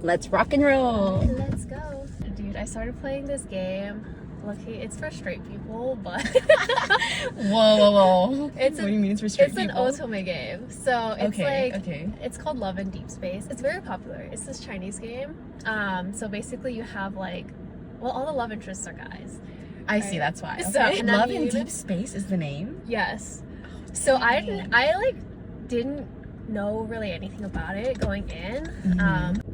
Let's rock and roll. Let's go. Dude, I started playing this game. Lucky, it's for straight people, but whoa. What do you mean it's for straight people? It's an otome game. So it's it's called Love in Deep Space. It's very popular. It's this Chinese game. So basically you have like, well, all the love interests are guys. I see, that's why. So, okay. Love in Deep Space is the name? Yes. So I didn't know really anything about it going in.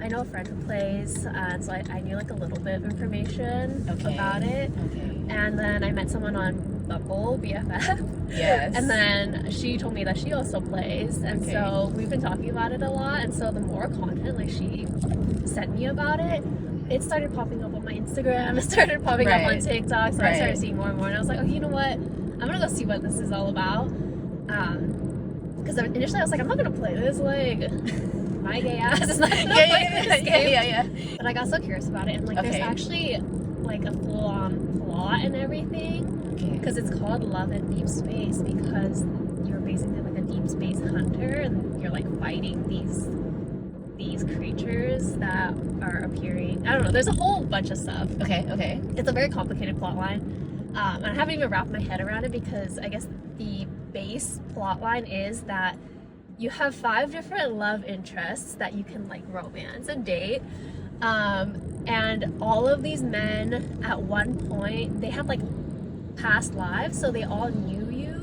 I know a friend who plays, and so I knew like a little bit of information about it. And then I met someone on Buckle, BFF. Yes. And then she told me that she also plays, and so we've been talking about it a lot. And so the more content like she sent me about it, it started popping up on my Instagram. It started popping up on TikTok. So I started seeing more and more, and I was like, okay, you know what? I'm gonna go see what this is all about. Because initially I was like, I'm not gonna play this, like, my gay ass is not gonna play this game. Yeah. But I got so curious about it, and like there's actually like a full-on plot and everything. Because it's called Love in Deep Space, because you're basically like a deep space hunter, and you're like fighting these creatures that are appearing. I don't know, there's a whole bunch of stuff. Okay. It's a very complicated plot line. And I haven't even wrapped my head around it, because I guess the base plot line is that you have 5 different love interests that you can like romance and date. And all of these men at one point, they had like past lives, so they all knew you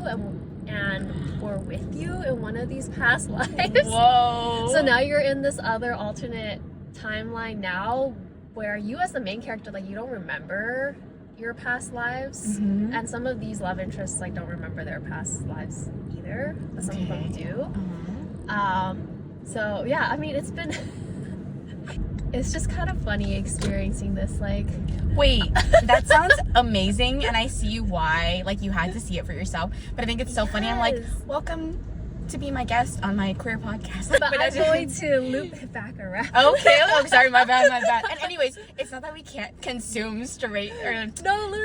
and were with you in one of these past lives. Whoa. So now you're in this other alternate timeline now, where you as the main character, like, you don't remember your past lives, and some of these love interests like don't remember their past lives either, but some of them do. So yeah, I mean, it's just kind of funny experiencing this, like. Wait, that sounds amazing, and I see why, like, you had to see it for yourself, but I think it's so funny. I'm like, welcome to be my guest on my queer podcast. But I'm going to loop it back around. Okay, oh, sorry, my bad. And anyways, it's not that we can't consume straight or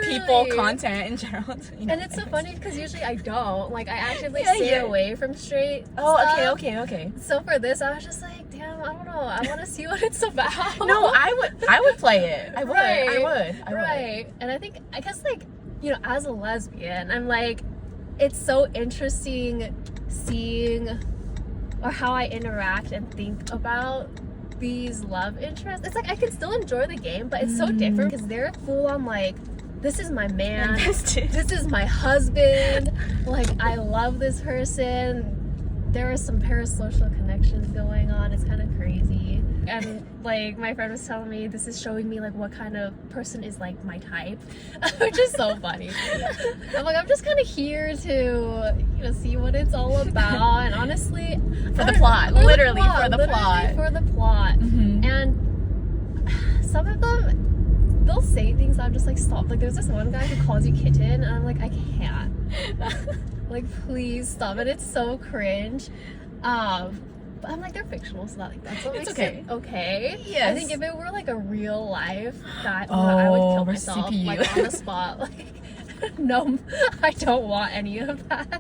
people content in general. And it's so funny, because usually I don't. Like, I actively stay away from straight stuff. Okay. So for this, I was just like, damn, I don't know. I want to see what it's about. No, I would play it. I would. Right. And I guess, like, you know, as a lesbian, I'm like, it's so interesting seeing or how I interact and think about these love interests. It's like I can still enjoy the game, but it's so different, because they're full on like, this is my man, this is my husband, like, I love this person. There are some parasocial connections going on. It's kind of crazy. And like, my friend was telling me, this is showing me like what kind of person is like my type, which is so funny. I'm like, I'm just kind of here to, you know, see what it's all about. And honestly, for the plot. And some of them, they'll say things I'm just like, stop. Like, there's this one guy who calls you kitten, and I'm like, I can't. Like, please stop it. It's so cringe. But I'm like, they're fictional, so that's what makes it okay. Yes. I think if it were like a real life guy, I would kill myself like on the spot. Like, no, I don't want any of that.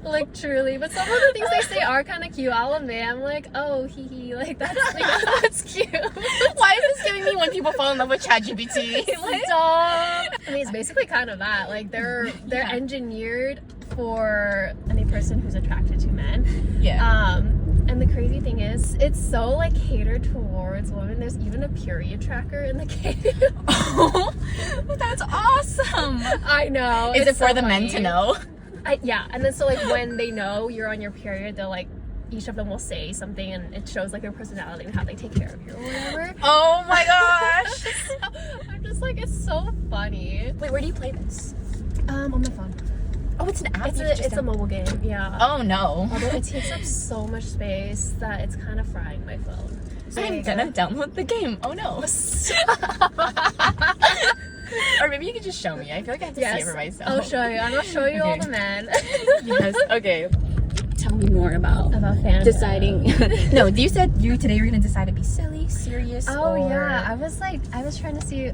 Like, truly. But some of the things they say are kind of cute. I'll admit, I'm like, oh, hee, like, that's cute. Why is this giving me when people fall in love with ChatGPT? Stop. I mean, it's basically kind of that. Like, they're engineered for any person who's attracted to men. And the crazy thing is, it's so like catered towards women. There's even a period tracker in the game. Oh, that's awesome. I know. Is it for the men to know? Yeah, and then so like when they know you're on your period, they'll like, each of them will say something, and it shows like their personality and how they take care of you or whatever. Oh my gosh. So, I'm just like, it's so funny. Wait, where do you play this? On my phone. Oh, it's an app? It's a mobile game, yeah. Oh no. Although it takes up so much space that it's kind of frying my phone. I'm gonna download the game. Oh no. Or maybe you could just show me. I feel like I have to see it for myself. I'll show you. I'm gonna show you all the men. Yes, okay. Tell me more about fandom. Deciding. No, you said today you're gonna decide to be silly, serious. Oh yeah, I was trying to see,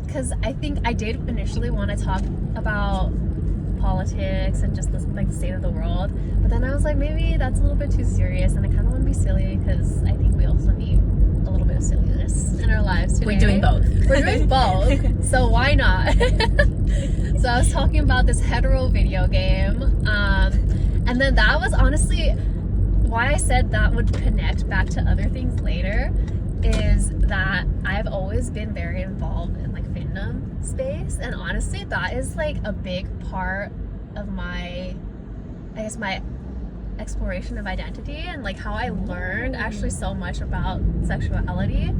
because I think I did initially want to talk about politics and just the state of the world, but then I was like, maybe that's a little bit too serious, and I kind of want to be be silly because I think we also need a little bit of silliness in our lives today. We're doing both. We're doing both, so why not? So I was talking about this hetero video game, and then that was honestly why I said that would connect back to other things later, is that I've always been very involved in like fandom space, and honestly that is like a big part of my, I guess, my exploration of identity, and like how I learned actually so much about sexuality,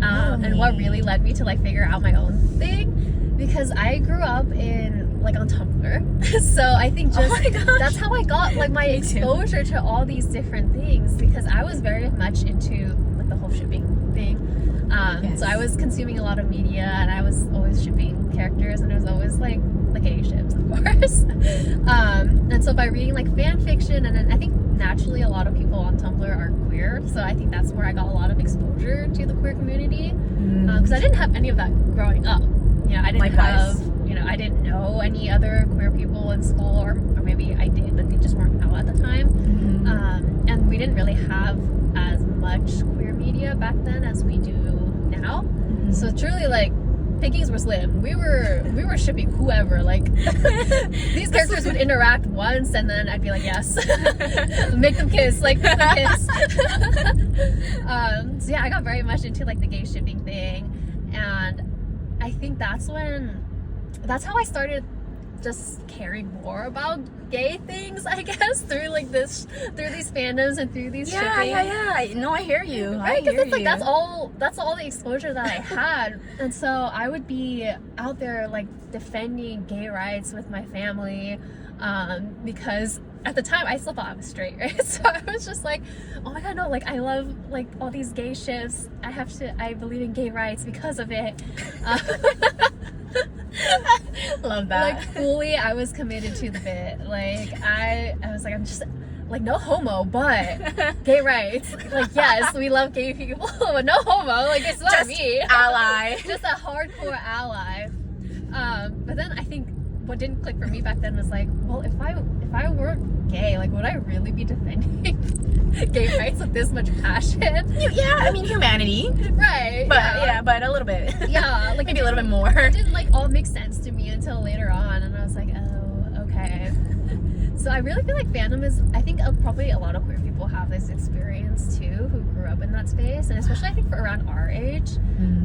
and what really led me to like figure out my own thing, because I grew up in like on Tumblr. So I think just that's how I got like my exposure to all these different things, because I was very much into like the whole shipping thing. So I was consuming a lot of media, and I was always shipping characters, and it was always like the gay ships, of course. And so by reading like fan fiction, and then I think naturally a lot of people on Tumblr are queer, so I think that's where I got a lot of exposure to the queer community, because I didn't have any of that growing up. You know, I didn't have, you know, I didn't know any other queer people in school, or maybe I did, but they just weren't out at the time. And we didn't really have as much queer media back then as we do now. So truly, like, pickings were slim. We were shipping whoever. Like, these characters would interact once, and then I'd be like, yes, make them kiss, like, make them kiss. So yeah, I got very much into like the gay shipping thing, and I think that's how I started just caring more about gay things, I guess, through these fandoms and through these shipping. Yeah. No, I hear you. Right? Because it's like that's all the exposure that I had. And so I would be out there like defending gay rights with my family, because at the time I still thought I was straight, right? So I was just like, oh my god, no, like I love like all these gay ships. I believe in gay rights because of it. Love that. Like fully, I was committed to the bit. Like I was like, I'm just like, no homo, but gay rights. Like, yes, we love gay people, but no homo. Like, it's not just me. Ally. Just a hardcore ally. But then I think what didn't click for me back then was like, well, if I were gay, like, would I really be defending gay rights with this much passion? Yeah, I mean, humanity. Right. But yeah, but a little bit. Yeah, like maybe a little bit more. It didn't like all make sense to me until later on, and I was like, oh, okay. So I really feel like fandom is, I think probably a lot of queer people have this experience too, who grew up in that space, and especially I think for around our age,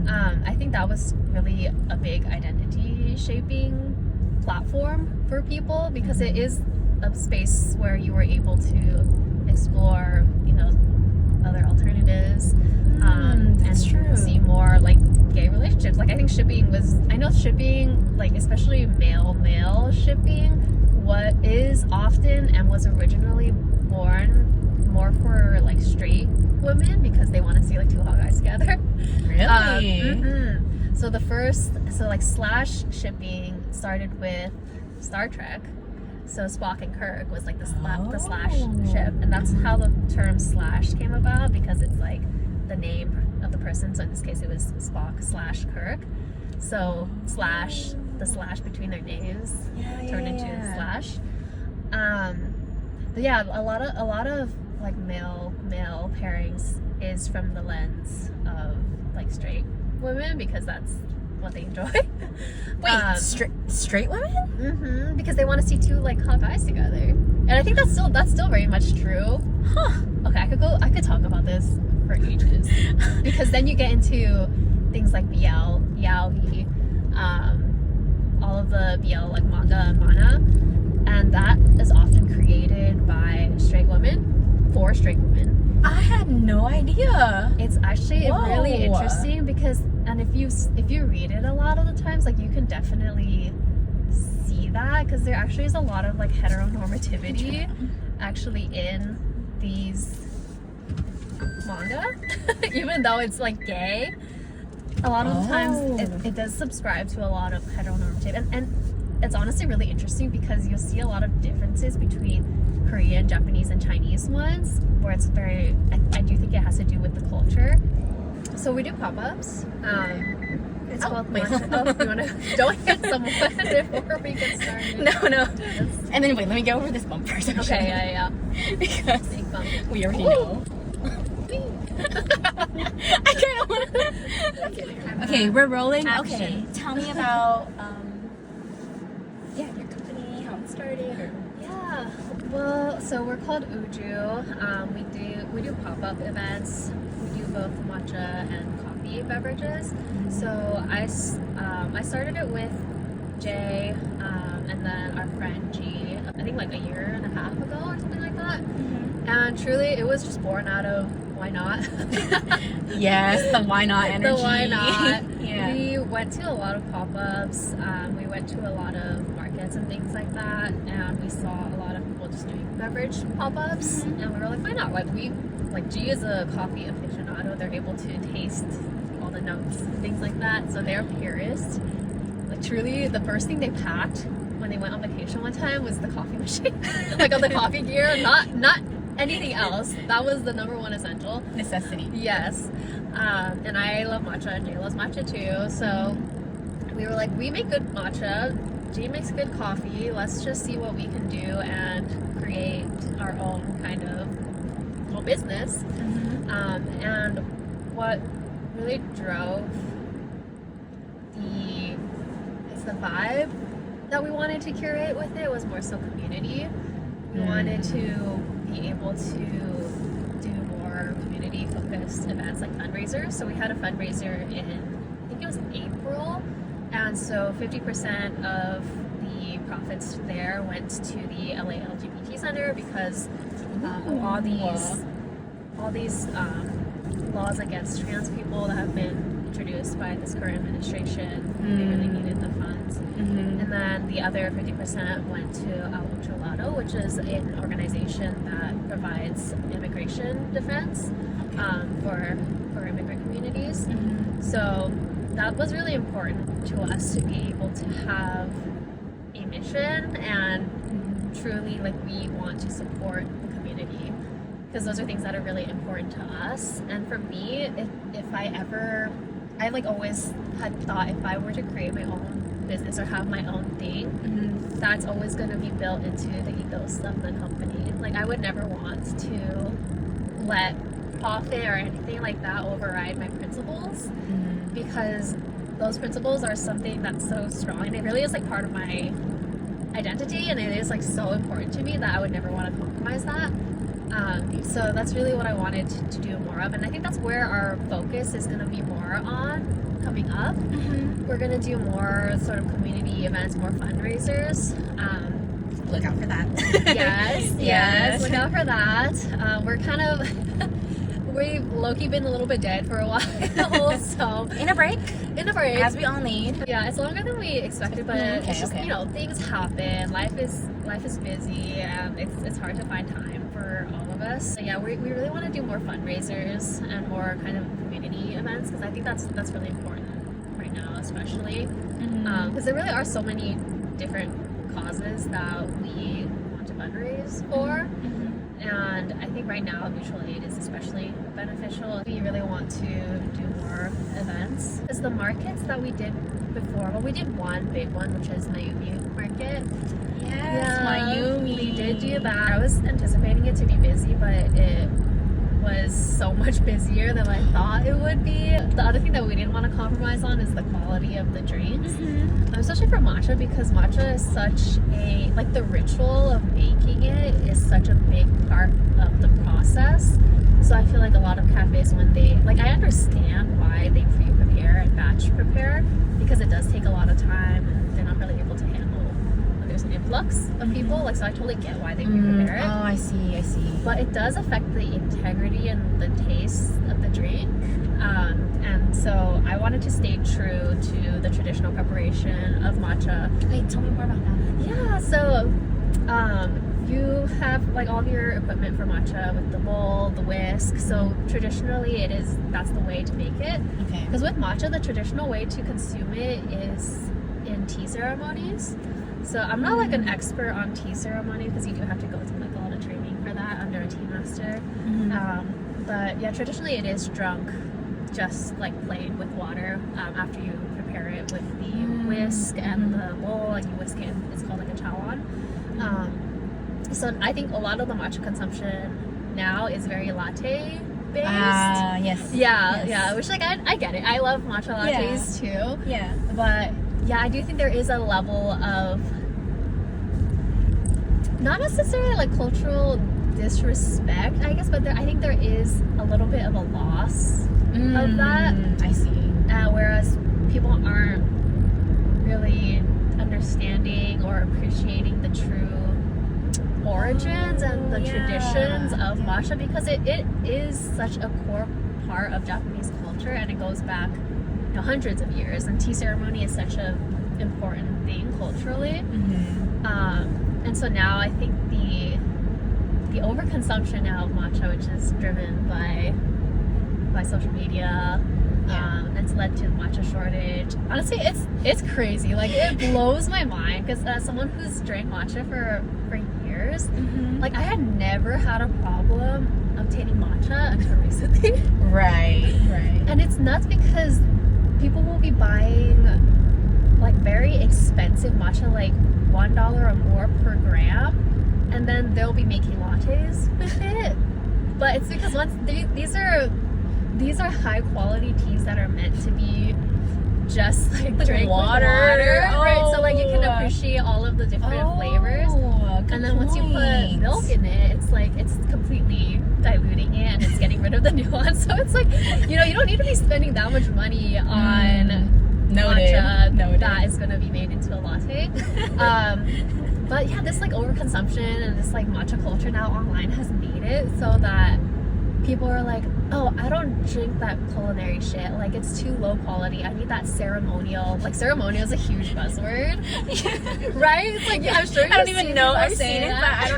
I think that was really a big identity shaping platform for people, because it is a space where you were able to explore, you know, other alternatives, that's and true. see more like gay relationships. Like I think I know shipping, like especially male shipping, what is often and was originally born more for like straight women, because they want to see like two hot guys together. Really? So like slash shipping started with Star Trek. So Spock and Kirk was like the slash ship, and that's how the term slash came about, because it's like the name of the person. So in this case, it was Spock slash Kirk. So slash, the slash between their names turned into slash. But yeah, a lot of like male pairings is from the lens of like straight women, because that's what they enjoy. Wait, straight women? Because they want to see two like hot guys together, and I think that's still very much true. Huh. Okay, I could talk about this for ages, because then you get into things like BL, yaoi, all of the BL like manga and mana, and that is often created by straight women for straight women. I had no idea. It's actually really interesting, because, and if you read it a lot of the times, like you can definitely see that, because there actually is a lot of like heteronormativity actually in these manga, even though it's like gay. A lot of the times it does subscribe to a lot of heteronormativity, and it's honestly really interesting, because you'll see a lot of differences between Korean, Japanese, and Chinese ones, where it's very, I do think it has to do with the culture. So we do pop-ups. It's called matcha. You wanna don't hit someone before we get started. No. And then wait, let me go over this bump first. Okay, yeah. Because Big bump. we already know. I kind of want to. Okay, we're rolling. Action. Okay, tell me about your company, how it started, or Yeah. Well, so we're called Uju. We do pop-up events. We do both matcha and coffee beverages. So I started it with Jay, and then our friend G. I think like a year and a half ago or something like that. And truly, it was just born out of why not? yes, the why not energy. The why not? Yeah. We went to a lot of pop-ups. We went to a lot of markets and things like that, and we saw a lot of people just doing beverage pop-ups, and we were like, why not? G is a coffee aficionado. They're able to taste all the notes and things like that, so they're purists. Like truly, the first thing they packed when they went on vacation one time was the coffee machine, like all the coffee gear, not anything else. That was the number one essential Necessity. Yes. And I love matcha, and Jay loves matcha too. So we were like, we make good matcha, Jay makes good coffee. Let's just see what we can do and create our own kind of little business. And what really drove the vibe that we wanted to curate with it was more so community. We wanted to be able to do more community focused events like fundraisers. So we had a fundraiser I think it was April, and so 50% of the profits there went to the LA LGBT Center because of all these laws against trans people that have been introduced by this current administration. They really needed the funds. And then the other 50% went to Al Otro Lado, which is an organization that provides immigration defense for immigrant communities. So that was really important to us to be able to have a mission and truly we want to support the community, because those are things that are really important to us. And for me, if I always had thought if I were to create my own business or have my own thing, that's always going to be built into the ethos of the company. I would never want to let profit or anything like that override my principles, because those principles are something that's so strong, and it really is part of my identity, and it is so important to me that I would never want to compromise that. So that's really what I wanted to do more of, and I think that's where our focus is going to be more on coming up. We're going to do more sort of community events, more fundraisers. Look out for that. Yes, look out for that. We're kind of we've low-key been a little bit dead for a while, so In a break, as we all need. Yeah, it's longer than we expected, but it's just things happen. Life is busy, and it's hard to find time for all of us. So yeah, we really want to do more fundraisers and more kind of community events, because I think that's really important right now, especially because there really are so many different causes that we want to fundraise for. And I think right now mutual aid is especially beneficial. We really want to do more events. Because the markets that we did before, we did one big one, which is Mayumi Market. Mayumi. We did do that. I was anticipating it to be busy, but it was so much busier than I thought it would be. The other thing that we didn't want to compromise on is the quality of the drinks, especially for matcha, because matcha is such a the ritual of making it is such a big part of the process. So I feel a lot of cafes, when they I understand why they pre-prepare and batch prepare, because it does take a lot of time and they're not really able to handle when there's an influx of people. So I totally get why they pre-prepare it. Oh, I see. But it does affect the integrity and the taste of the drink. And so I wanted to stay true to the traditional preparation of matcha. Wait, tell me more about that. Yeah, so you have all of your equipment for matcha with the bowl, the whisk. So traditionally that's the way to make it. Okay. Because with matcha, the traditional way to consume it is in tea ceremonies. So I'm not an expert on tea ceremony, because you do have to go through a lot of training for that under a tea master. But yeah, traditionally it is drunk just plain with water after you prepare it with the whisk and the bowl, and you whisk it. It's called a chawan. So I think a lot of the matcha consumption now is very latte based. Yes. Yeah. Which like I get it. I love matcha lattes too. Yeah. But yeah, I do think there is a level of not necessarily like cultural disrespect, I guess, but I think there is a little bit of a loss of that. I see. Whereas people aren't really understanding or appreciating the true origins and the traditions of matcha, because it is such a core part of Japanese culture, and it goes back hundreds of years, and tea ceremony is such a important thing culturally. And so now I think the overconsumption now of matcha, which is driven by social media, it's led to the matcha shortage. Honestly, it's crazy. Like, it blows my mind, because as someone who's drank matcha for years, like, I had never had a problem obtaining matcha until recently. Right. And it's nuts because people will be buying like very expensive matcha, like $1 or more per gram, and then they'll be making lattes with it. But it's because these are high quality teas that are meant to be just like drank water. Right? So like you can appreciate all of the different flavors. And then once you put milk in it, it's like it's completely diluting it, and it's getting rid of the nuance. So it's like, you don't need to be spending that much money on matcha that is going to be made into a latte. But yeah, this like overconsumption and this like matcha culture now online has made it so that people are like, oh, I don't drink that culinary shit. Like, it's too low quality. I need that ceremonial. Like, ceremonial is a huge buzzword. Right? It's like, I'm sure I don't even know. I've seen it, but I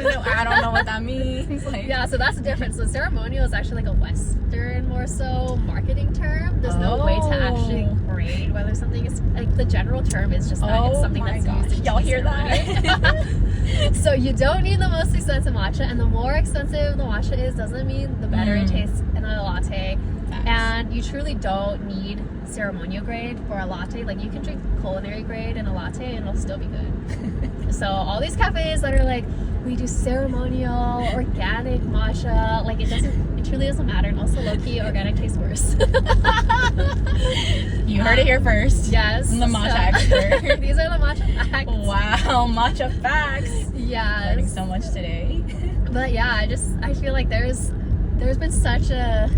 don't know what that means. Like, yeah, so that's the difference. So ceremonial is actually like a Western, more so, marketing term. There's no way to actually grade whether something is, like, the general term is just that it's something that's used in y'all hear that? So you don't need the most expensive matcha, and the more expensive the matcha is doesn't mean the better it tastes in a latte. Facts. And you truly don't need ceremonial grade for a latte. Like, you can drink culinary grade in a latte and it'll still be good. So all these cafes that are like, we do ceremonial organic matcha, like, it truly doesn't matter. And also, low-key, organic tastes worse. You heard it here first. Yes. I'm the matcha expert. These are the matcha facts. Wow, matcha facts. Yeah. Learning so much today. But yeah, I feel like there's been such a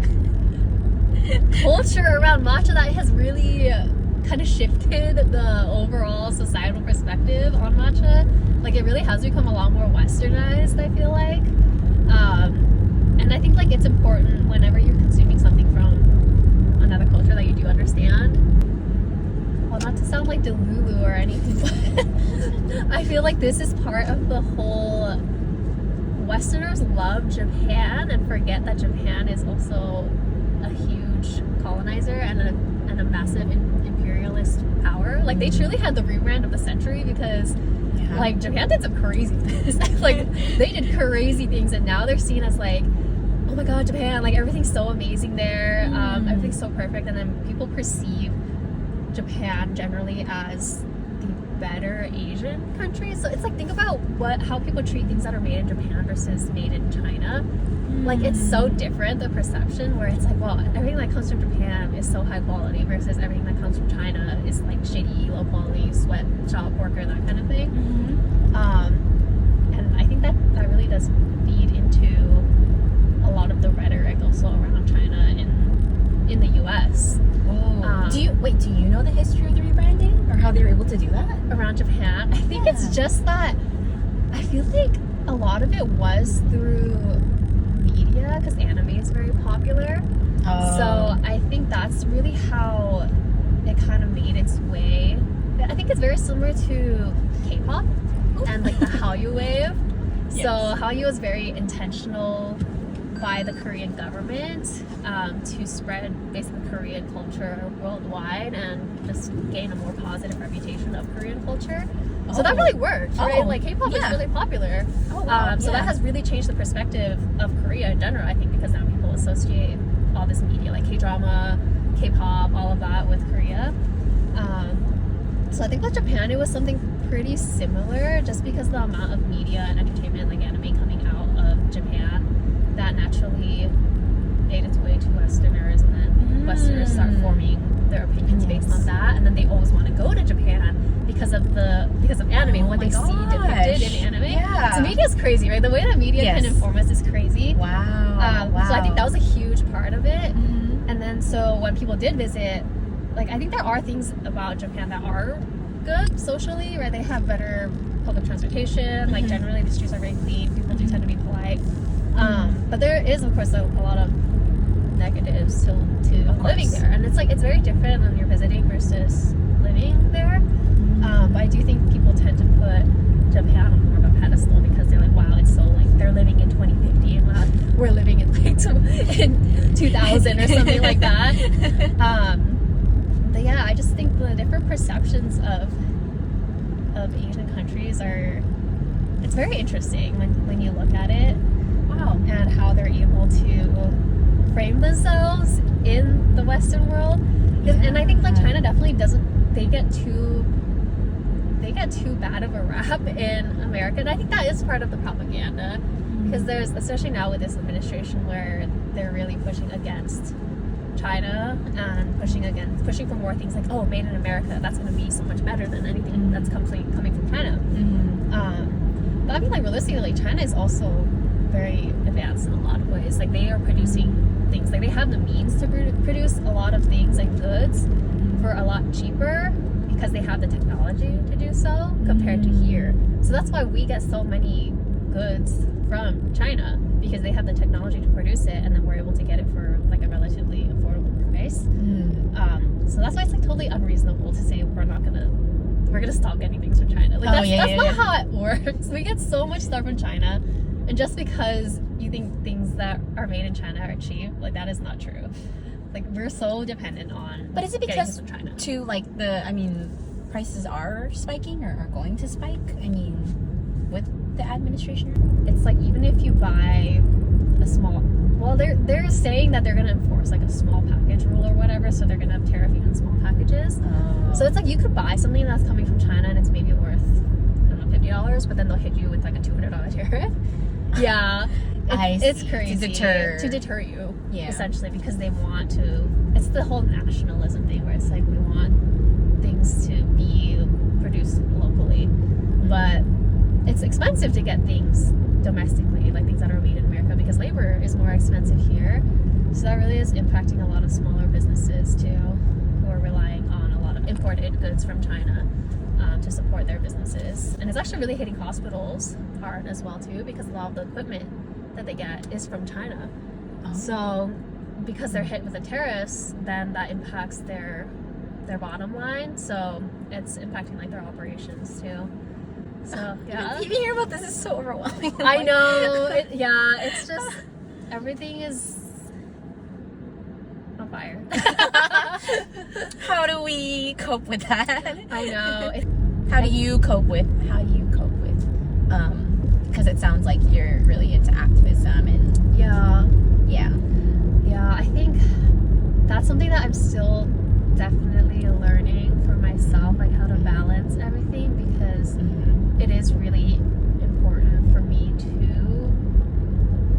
culture around matcha that has really kind of shifted the overall societal perspective on matcha. Like, it really has become a lot more westernized, I feel like. And I think, like, it's important whenever you're consuming something from another culture that you do understand. Well, not to sound like Delulu or anything, but I feel like this is part of the whole Westerners love Japan and forget that Japan is also a huge colonizer and a massive imperialist power. Like, they truly had the rebrand of the century, because like, Japan did some crazy things. Like, they did crazy things, and now they're seen as like, oh my god, Japan, like, everything's so amazing there, everything's so perfect, and then people perceive Japan generally as the better Asian country. So it's like, think about how people treat things that are made in Japan versus made in China. Like, it's so different, the perception, where it's like, well, everything that comes from Japan is so high quality versus everything that comes from China is like shitty, low quality, sweatshop worker, that kind of thing. And I think that really does feed into a lot of the rhetoric also around China in the US. Do you know the history of the rebranding, or how they were able to do that around Japan? I think it's just that I feel like a lot of it was through media, because anime is very popular. So I think that's really how it kind of made its way. I think it's very similar to K-pop and like the Hallyu wave. Yes. So Hallyu was very intentional by the Korean government to spread basically Korean culture worldwide and just gain a more positive reputation of Korean culture. So that really worked, right? Like, K-pop is really popular. So that has really changed the perspective of Korea in general, I think, because now people associate all this media, like K-drama, K-pop, all of that with Korea. So I think with Japan, it was something pretty similar, just because the amount of media and entertainment, like anime, coming out of Japan that naturally made its way to Westerners, and then Westerners start forming their opinions based on that, and then they always want to go to Japan because of anime, what they see depicted in anime. Yeah. So media is crazy, right? The way that media can inform us is crazy. Wow. So I think that was a huge part of it. And then so when people did visit, like, I think there are things about Japan that are good socially, right? They have better public transportation, like generally the streets are very clean, people do tend to be polite. But there is, of course, a lot of negatives to living there, and it's like it's very different when you're visiting versus living there. But I do think people tend to put Japan on more of a pedestal because they're like, wow, it's so like they're living in 2050 and wow, we're living in like in 2000 or something like that. But yeah, I just think the different perceptions of Asian countries it's very interesting when you look at it. Wow. And how they're able to frame themselves in the Western world. And I think like China definitely they get too bad of a rap in America, and I think that is part of the propaganda, because there's, especially now with this administration where they're really pushing against China and pushing for more things like, oh, made in America, that's going to be so much better than anything that's coming from China. But I mean, like, realistically, China is also very advanced in a lot of ways. Like, they are producing things, like they have the means to produce a lot of things like goods for a lot cheaper because they have the technology to do so compared to here. So that's why we get so many goods from China, because they have the technology to produce it, and then we're able to get it for like a relatively affordable price. So that's why it's like totally unreasonable to say we're gonna stop getting things from China. Like that's not how it works. We get so much stuff from China, and just because you think things that are made in China are cheap, like that is not true. Like, we're so dependent on. But is it because from China to like prices are spiking or are going to spike? I mean, with the administration, it's like even if you buy a small, well, they're saying that they're gonna enforce like a small package rule or whatever, so they're gonna have tariffing on small packages. So it's like you could buy something that's coming from China and it's maybe worth, I don't know, $50, but then they'll hit you with like a $200 tariff. Yeah. It's crazy. To deter you, essentially, because they want to. It's the whole nationalism thing where it's like we want things to be produced locally, but it's expensive to get things domestically, like things that are made in America, because labor is more expensive here. So that really is impacting a lot of smaller businesses too, who are relying on a lot of imported goods from China to support their businesses. And it's actually really hitting hospitals hard as well too, because a lot of the equipment that they get is from China. So because they're hit with the tariffs, then that impacts their bottom line. So it's impacting like their operations too. So yeah, even hearing about this is so overwhelming. I know. It's just everything is on fire. How do we cope with that? I know. How do you cope with? Because it sounds like you're really into activism and yeah. I think that's something that I'm still definitely learning for myself, like how to balance everything, because it is really important for me to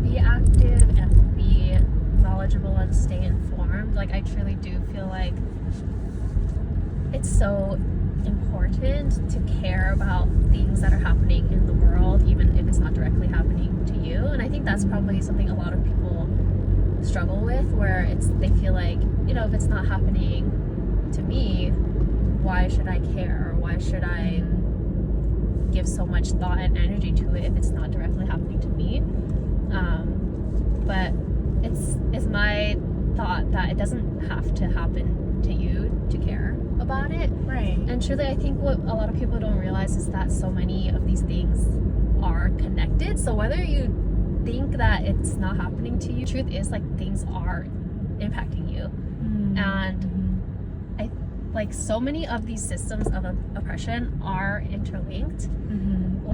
be active and be knowledgeable and stay informed. Like, I truly do feel like it's so important to care about things that are happening in the world, even if it's not directly happening to you. And I think that's probably something a lot of people struggle with, where they feel like, if it's not happening to me, why should I care? Or why should I give so much thought and energy to it if it's not directly happening to me? But it's my thought that it doesn't have to happen to you to care about it. Right. And truly, I think what a lot of people don't realize is that so many of these things are connected. So whether you think that it's not happening to you, truth is, like, things are impacting you. And like, so many of these systems of oppression are interlinked.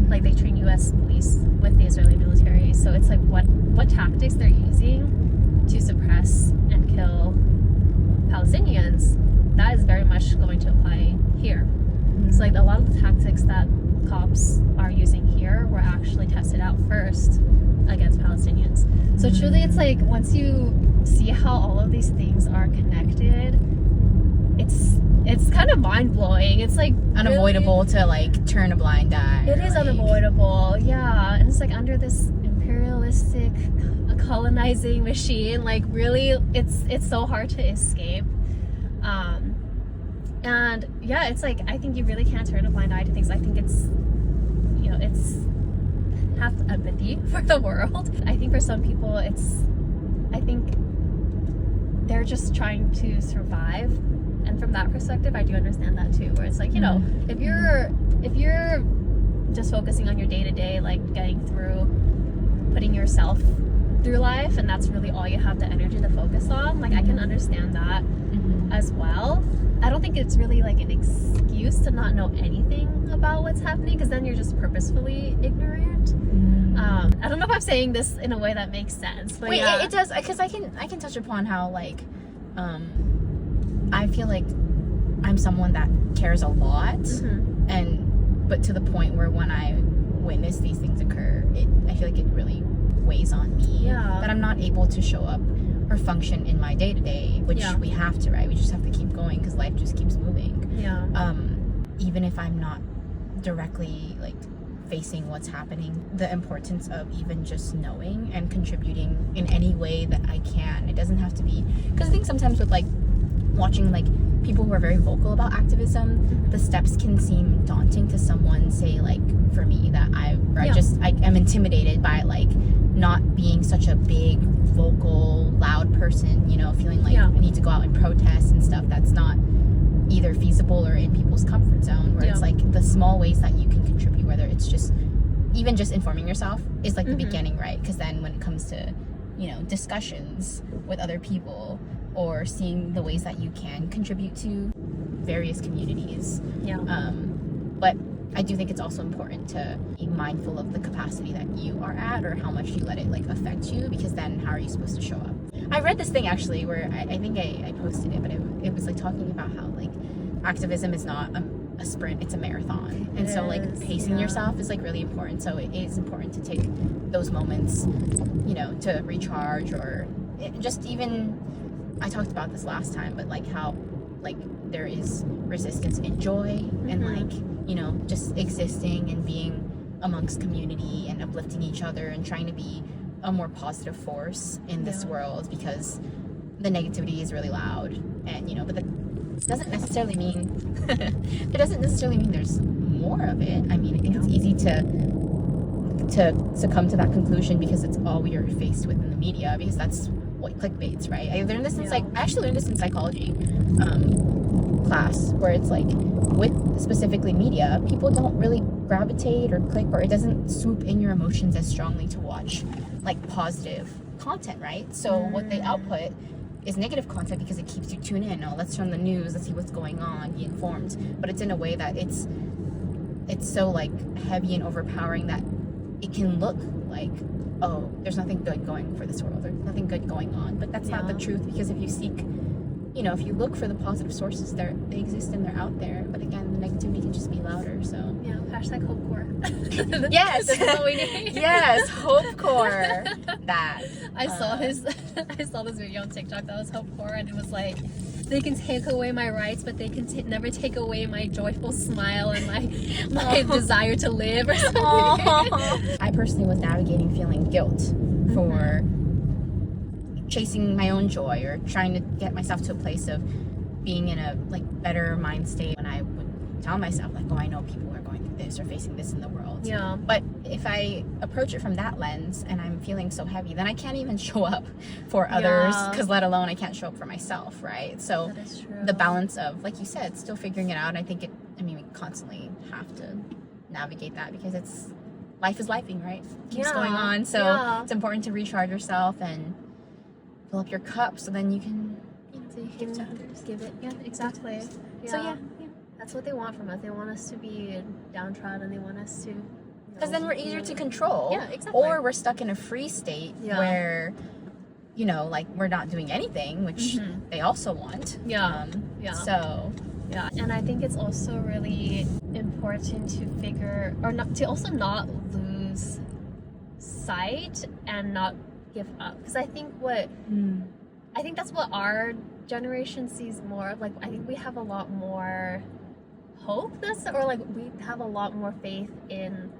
Like, they train U.S. police with the Israeli military, so it's like what tactics they're using to suppress and kill Palestinians, that is very much going to apply here. So like, a lot of the tactics that cops are using here were actually tested out first against Palestinians. So truly, it's like once you see how all of these things are connected, it's kind of mind-blowing. It's like unavoidable really, to like turn a blind eye. it is like, unavoidable, yeah. And it's like under this imperialistic colonizing machine, like really it's so hard to escape. And yeah, it's like I think you really can't turn a blind eye to things. I think it's, you know, it's have empathy for the world. I think for some people I think they're just trying to survive, and from that perspective I do understand that too, where it's like, you know, if you're just focusing on your day-to-day, like getting through, putting yourself through life, and that's really all you have the energy to focus on, like I can understand that as well. I don't think it's really like an excuse to not know anything about what's happening, because then you're just purposefully ignorant. I don't know if I'm saying this in a way that makes sense, but wait, yeah. it does, because I can touch upon how like I feel like I'm someone that cares a lot, but to the point where when I witness these things occur, I feel like it really weighs on me, that I'm not able to show up or function in my day-to-day, which we have to, right? We just have to keep going because life just keeps moving. Even if I'm not directly like facing what's happening, the importance of even just knowing and contributing in any way that I can. It doesn't have to be, because I think sometimes with like watching like people who are very vocal about activism, the steps can seem daunting to someone, say like for me, that I am intimidated by like not being such a big vocal loud person, you know, feeling like I need to go out and protest and stuff. That's not either feasible or in people's comfort zone, where it's like the small ways that you can contribute, whether it's just even just informing yourself is like the beginning, right? Because then when it comes to, you know, discussions with other people or seeing the ways that you can contribute to various communities, but I do think it's also important to be mindful of the capacity that you are at, or how much you let it like affect you, because then how are you supposed to show up? I read this thing actually where I think I posted it, but it was like talking about how like activism is not a sprint, it's a marathon, and so like pacing yourself is like really important. So it is important to take those moments, you know, to recharge, or just even, I talked about this last time, but like how like there is resistance in joy, and like, you know, just existing and being amongst community and uplifting each other and trying to be a more positive force in this world, because the negativity is really loud, and you know, but that doesn't necessarily mean there's more of it. I mean, I think it's easy to succumb to that conclusion because it's all we are faced with in the media, because that's what clickbait's, right? I learned this in I actually learned this in psychology class, where it's like with specifically media, people don't really gravitate or click, or it doesn't swoop in your emotions as strongly to watch like positive content, right? So what they output is negative content because it keeps you tuned in. Oh, let's turn on the news, let's see what's going on, be informed. But it's in a way that it's so like heavy and overpowering that it can look like, oh, there's nothing good going for this world, there's nothing good going on. But that's not the truth, because if you seek, you know, if you look for the positive sources, they exist and they're out there. But again, the negativity can just be louder. So hashtag hope core. Yes, this is what we need. Yes, hope core. That I saw this video on TikTok that was hope core, and it was like, they can take away my rights, but they can never take away my joyful smile and my desire to live, or something. I personally was navigating feeling guilt for chasing my own joy, or trying to get myself to a place of being in a like better mind state, when I would tell myself like, oh, I know people are going through this or facing this in the world. But if I approach it from that lens and I'm feeling so heavy, then I can't even show up for others, because let alone I can't show up for myself, right? So the balance of, like you said, still figuring it out. I think we constantly have to navigate that, because life is lifing, right? It keeps going on. So it's important to recharge yourself and fill up your cup, so then you can, give to others. Give it. Yeah, exactly. So that's what they want from us. They want us to be downtrodden. They want us to, because then we're easier to control. Yeah, exactly. Or we're stuck in a free state where, you know, like we're not doing anything, which they also want. So and I think it's also really important to not lose sight and not give up. Because I think that's what our generation sees more of. Like, I think we have a lot more hope, or like we have a lot more faith in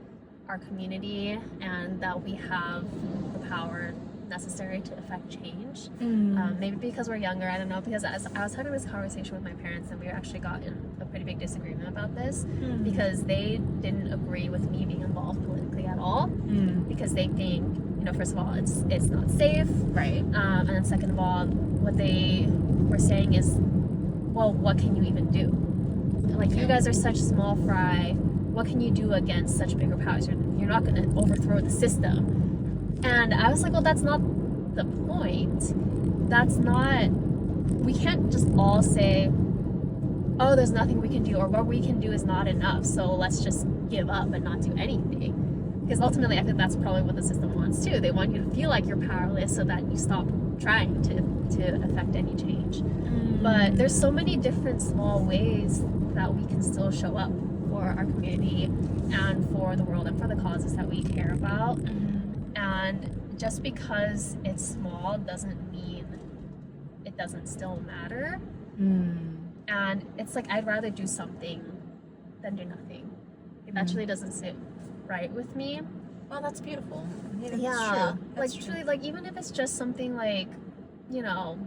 our community, and that we have the power necessary to affect change. Maybe because we're younger, I don't know, because as I was having this conversation with my parents, and we actually got in a pretty big disagreement about this, because they didn't agree with me being involved politically at all, because they think, you know, first of all, it's not safe, right? And then second of all, what they were saying is, well, what can you even do? Like, you guys are such small fry. What can you do against such bigger powers? You're not going to overthrow the system. And I was like, well, that's not the point. We can't just all say, oh, there's nothing we can do, or what we can do is not enough, so let's just give up and not do anything. Because ultimately, I think that's probably what the system wants too. They want you to feel like you're powerless so that you stop trying to affect any change. But there's so many different small ways that we can still show up for our community and for the world and for the causes that we care about. And just because it's small doesn't mean it doesn't still matter. And it's like, I'd rather do something than do nothing. It actually doesn't sit right with me. Well, that's beautiful. Yeah, That's like true. truly, like even if it's just something like, you know,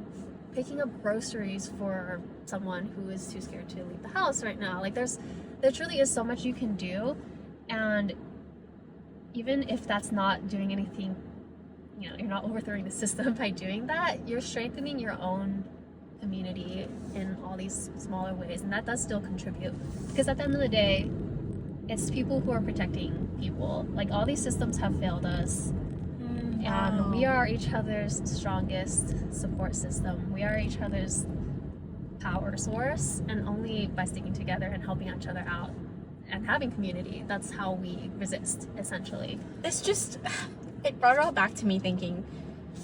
picking up groceries for someone who is too scared to leave the house right now. Like there truly is so much you can do, and even if that's not doing anything, you know, you're not overthrowing the system by doing that, you're strengthening your own community in all these smaller ways, and that does still contribute, because at the end of the day, it's people who are protecting people. Like, all these systems have failed us, and we are each other's strongest support system. We are each other's power source, and only by sticking together and helping each other out and having community, that's how we resist, essentially. It brought it all back to me thinking,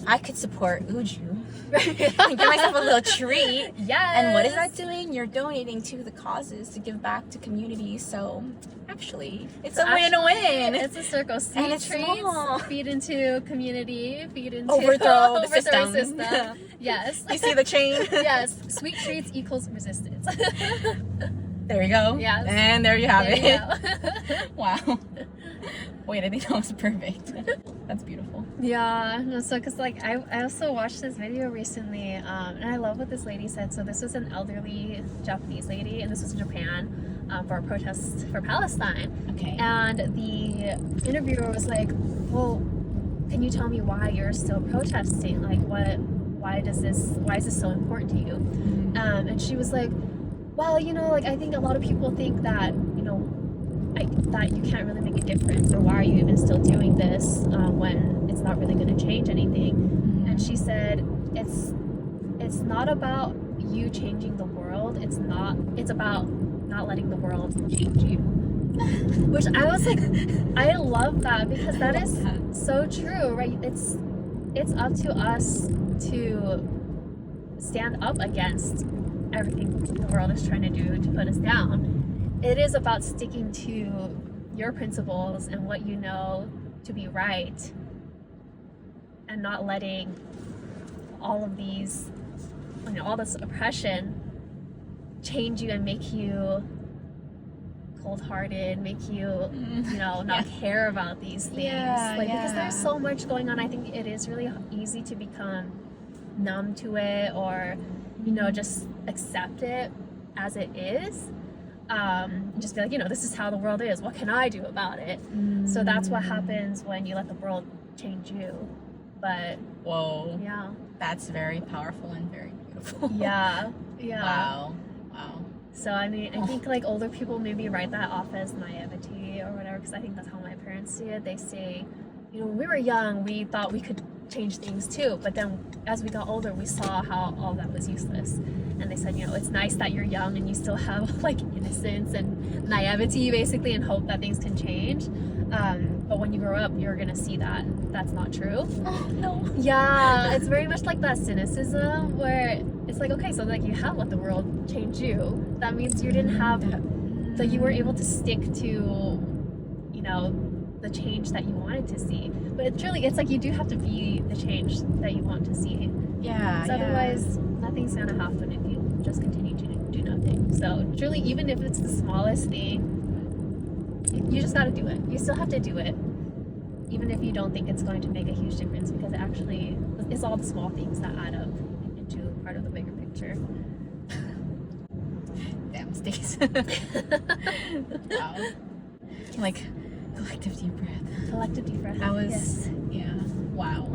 I could support Uju and give myself a little treat. Yes. And what is that doing? You're donating to the causes to give back to communities. So actually, it's a win-win. It's a circle. Sweet And it's treats small. Feed into community, feed into Overthrow the system. Yes. You see the chain? Yes. Sweet treats equals resistance. There you go. Yes. And there you have There it. you go. Wow. Wait, I think that was perfect. That's beautiful. Yeah, no, so because like I also watched this video recently, and I love what this lady said. So this was an elderly Japanese lady, and this was in Japan for a protest for Palestine. Okay. And the interviewer was like, well, can you tell me why you're still protesting? Like, why is this so important to you? And she was like, well, you know, like, I think a lot of people think that, you know, that you can't really make a difference, or why are you even still doing this when it's not really going to change anything? And she said, it's not about you changing the world, it's about not letting the world change you. Which I was like, I love that, because that is so true, right? It's up to us to stand up against everything the world is trying to do to put us down. It is about sticking to your principles and what you know to be right, and not letting all of these, you know, all this oppression change you and make you cold-hearted, make you, you know, not care about these things. Because there's so much going on. I think it is really easy to become numb to it, or, you know, just accept it as it is. Just be like, you know, this is how the world is. What can I do about it? So that's what happens when you let the world change you. But whoa, yeah, that's very powerful and very beautiful. yeah. Wow. So I mean, I think like older people maybe write that off as naivety or whatever, because I think that's how my parents see it. They say, you know, when we were young, we thought we could change things too, but then as we got older, we saw how all that was useless. And they said, you know, it's nice that you're young and you still have like innocence and naivety, basically, and hope that things can change. But when you grow up, you're gonna see that that's not true. Oh no. Yeah, it's very much like that cynicism where it's like, okay, so like you have let the world change you. That means you didn't have, that you were able to stick to, you know, the change that you wanted to see. But it's really, it's like you do have to be the change that you want to see. Yeah. So otherwise, nothing's gonna happen if you just continue to do nothing. So truly, even if it's the smallest thing, you just gotta do it. You still have to do it, even if you don't think it's going to make a huge difference, because it actually is all the small things that add up into part of the bigger picture. Damn, Stace. Wow. Like, collective deep breath. Collective deep breath. That was, yes. yeah, wow.